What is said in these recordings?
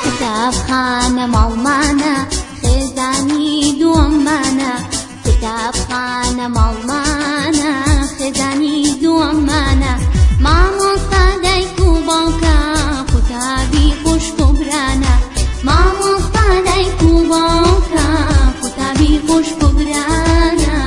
كتابخانە ماڵمانە خێزانی دووەممانە كتابخانە ماڵمانە خێزانی دووەممانە مامۆستا دایک و باوکە قوتابی خوشک و برانە مامۆستا دایک و باوکە قوتابی خوشک و برانە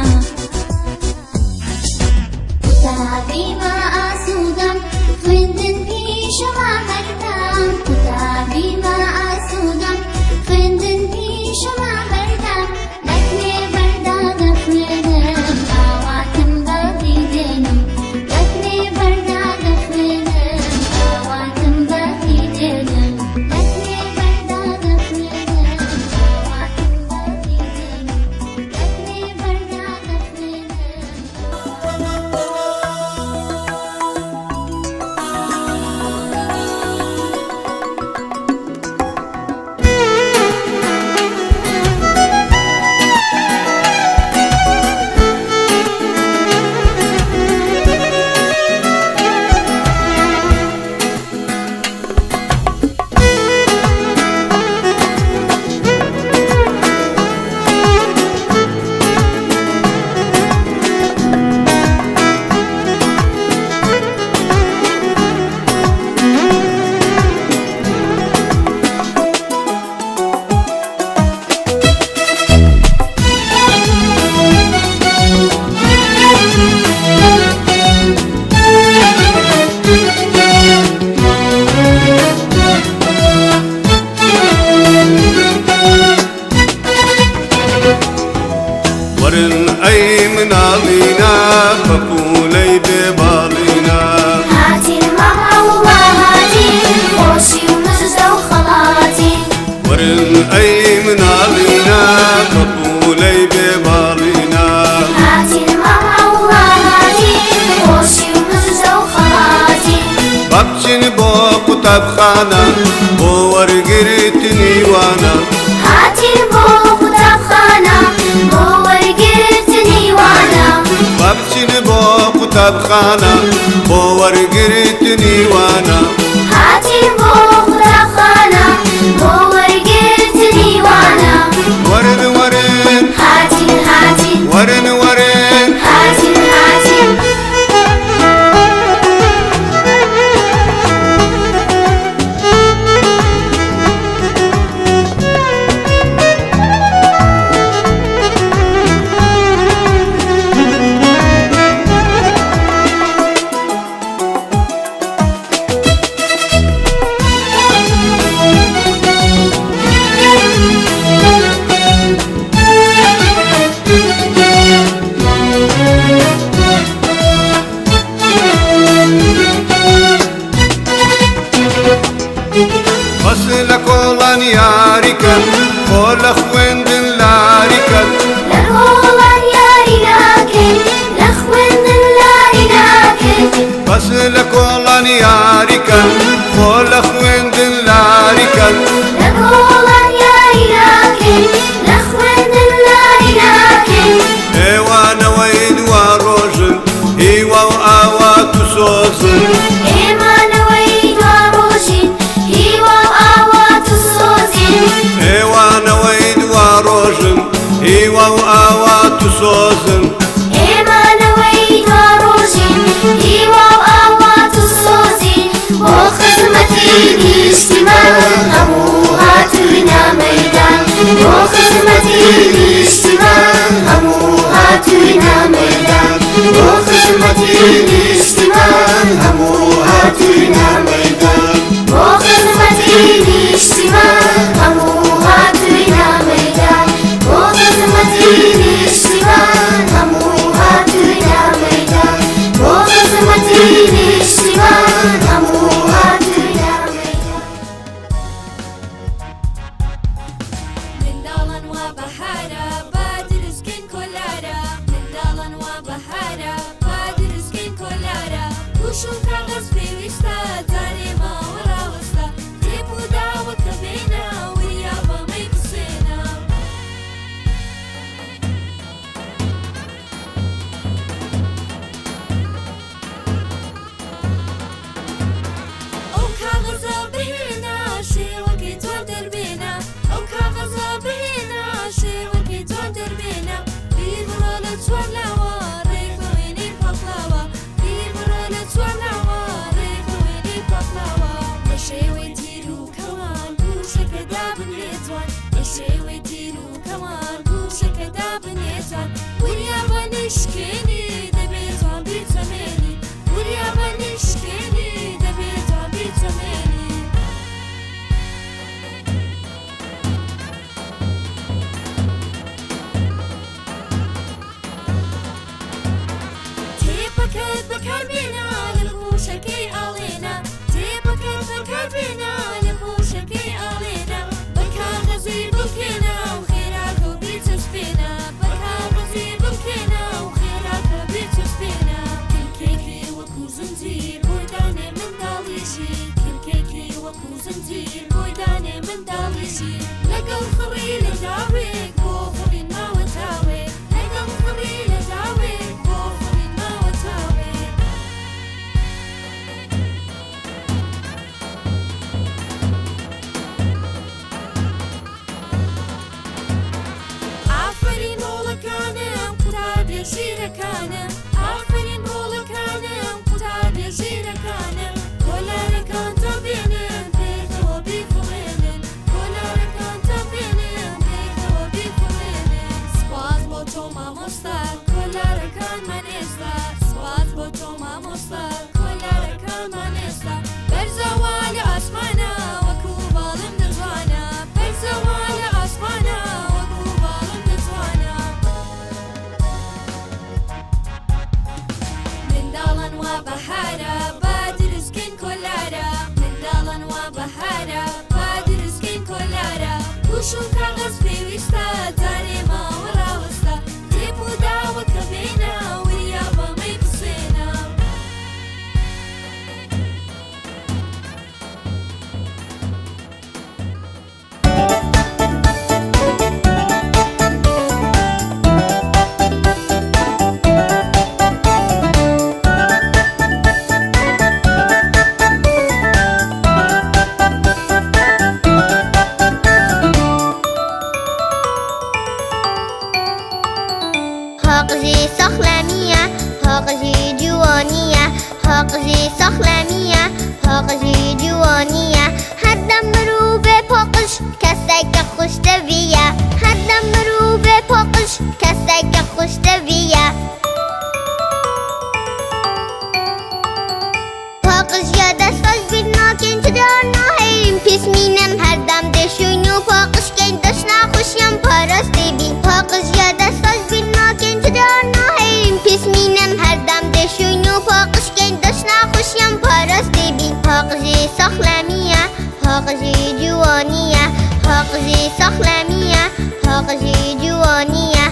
قوتابی بە ئاسوودەم خوێندن پیشەوە هەردەم قوتابی بە ئاسوودەم خوێندن پیشەوە هەردەم لەکوێ بەردا دەخوێنم ئاواتم بەدی دێنم لەکوێ بەردا دەخوێنم ئاواتم بەدی دێنم لەکوێ بەردا دەخوێنم ئاواتم بەدی دێنم لەکوێ بەردا دەخوێنم ورن أي منالينا فقولي ببالينا هاتي المرأة وهاتي خوشي ومجزة وخلاتي ورن أي منالينا فقولي ببالينا هاتي المرأة وهاتي خوشي ومجزة وخلاتي بابچن بو كتابخانة بو ورقرتني وانا هاتي بو كتابخانة بو ورقرتني وانا بابچن بو كتابخانة بو ورقرتني وانا هاتي بو كتابخانة بو ورقرتني وانا ورن ورن هاتي هاتي ورن ورن هاتي هاتي فصلك olan yarika قول اخوين دلارika لهولان ياري لكن لخوين اللاري لكن فصلك olan yarika قول اخوين دلارika لهولان ياري لكن لخوين اللاري لكن ايوانا وين واروجن ايوا واوات سوزن إيما نويد وروشين هيوا وآوات الصوزين ايوانا وين واروجن ايوا واوات سوزن إيما نويد وروشين هيوا وآوات الصوزين وخدمتي الاجتماع أبوها ترنا ميدان وخدمتي الاجتماع أبوها ترنا ميدان وخدمتي الاجتماع أبوها هاتونا ميدان بو خدمتي الاجتماع همو هاتونا ميدان بو خدمتي الاجتماع همو هاتونا ميدان بو خدمتي الاجتماع همو هاتونا ميدان من داڵن وا بەهارە با درستکەین کۆلارە من داڵن وا بەهارە با درستکەین کۆلارە گوش و کاغەز پێویستە جارێ ماوە ڕاوەستە تێپ و داوە کە بێنە وریا بەمەی بسێنە ئەو کاغەزە بهێنە شێوەکەی جوان دەربێنە ئەو کاغەزە بهێنە شێوەکەی جوان دەربێنە بیر بڕۆ لە چوارلاوە ڕێکەوێنەی پەقڵاوە بیر بڕۆ لە چوارلاوە ڕێکەوێنەی پەقڵاوە لە شێوەی تیر و کەوان گوشەکە دابنێ جوان لە شێوەی تیر و کەوان گوشەکە دابنێ جوان وریا بە نشکێنی دەبێت جوان بیچەمێنی وریا بە نشکێنی دەبێت جوان بیچەمێنی تێپەکەت بەکاربێنە لە گوشەکەی ئاڵێنە تێپەکەت بەکاربێنە لە گوشەکەی ئاڵێنە بە کاغەزی بکێنە و خێراکە و بیچەسپێنە بە کاغەزی بکێنە و خێراکە بیچەسپێنە کلکێکی وەکو زنجیر بۆی دانێ منداڵیشی کلکێکی وەکو زنجیر بۆی دانێ منداڵیشی لەگەڵ خڕی لە داوێک بۆ خڕین ماوە تاوێک لەگەڵ خڕی لە داوێک بۆ خڕین ماوە تاوێک ئافرین ڕۆڵەکانم قوتابیە ژیرەکانم ئافرین ڕۆڵەکانم قوتابیە ژیرەکانم کۆلارەکان دەبێنن پێکەوە بیفڕێنن کۆلارەکان دەبێنن پێکەوە بیفڕێنن سوپاس بۆ تۆ مامۆستا کۆلارەکانمان ئێستا سوپاس بۆ تۆ مامۆستا کۆلارەکانمان ئێستا بەرزەوە لە ئاسمانە وەکو باڵم دەتوانە بەرزەوە لە ئاسمانە وەکو باڵم دەتوانە منداڵن وا بەهارە با درستکەین کۆلارە منداڵن وا بەهارە با درستکەین کۆلارە گوش و کاغەز پێویستە جارێ ماوە ڕاوەستە تێپ و داوە کە بێنە وریا بەمەی بسێنە هاقزي سخلمية هاقزي جوانية هاقزي سخلمية هاقزي جوانية هدم مرو بپاقش کسک خوش دویه هدم مرو بپاقش کسک خوش دویه پاقش یا دستاش بیدناکن چدار ناهیم پیس مینم هر دم دشوینو پاقش کن دشنا خوشیم پارستی بین پاقش یا دستاش بیدناکن چدار ناهیم پیس مینم هر دم دشوینو پاقش کن دشنا خوشیم پارستی بین پاقشی سخلمیه پاقشی جوانیه پاقشی سخلمیه پاقشی جوانیه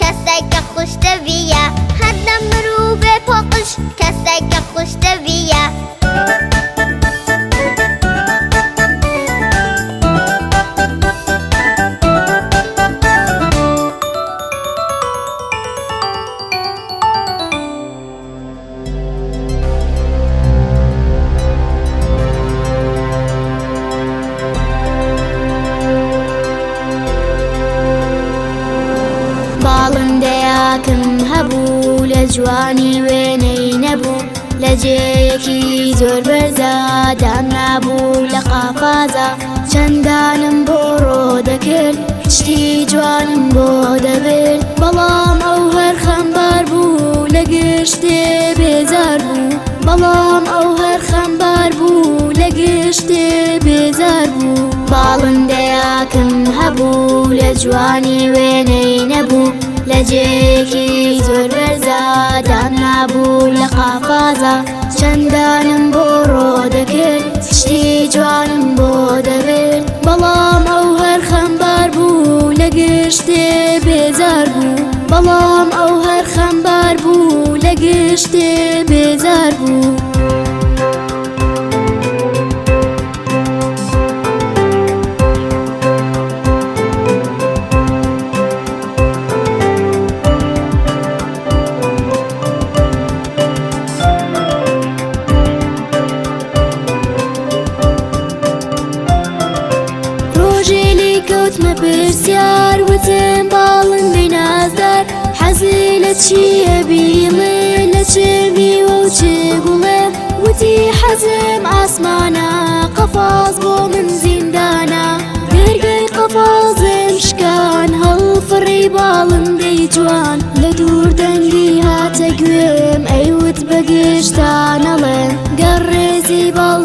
کەسێکە خوش دەبیە هەردەم مرۆڤێ پۆقش کەسێکە خوش دەبیە باڵندەیەکم هەبوو لە جوانی وێنەی نەبوو لە جێیەکی زۆر بەرزە دام نابوو لە قافازە چەندانم بۆ ڕۆ دەکرد شتی جوانم بۆ دەبرد بەڵام ئەو هەر خەمبار بوو لە گشتێ بێزار بوو بەڵام ئەو هەر خەمبار بوو لە گشتێ بێزار بوو باڵندەیەکم هەبوو لە جوانی وێنەی نەبوو لە جێیەکی زۆر بەرزە دام نابوو لە قافازە چەندانم بۆ ڕۆ دەکرد شتی جوانم بۆ دەبرد بەڵام ئەو هەر خەمبار بوو لە گشتێ بێزار بوو بەڵام ئەو هەر خەمبار بوو لە گشتێ بێزار بوو کەوتمە پرسیار وتم باڵندەی نازدار حەزی لە چییە بیڵێ لە چ میوە و چ گوڵێ وتی حەزم ئاسمانە قەفاز بۆ من زیندانە گەرگەی قەفازم شکان هەڵفڕی باڵندەی جوان لە دوور دەنگی هاتە گوێم ئەیوت بە گشتانەڵێن گەڕێزی باڵ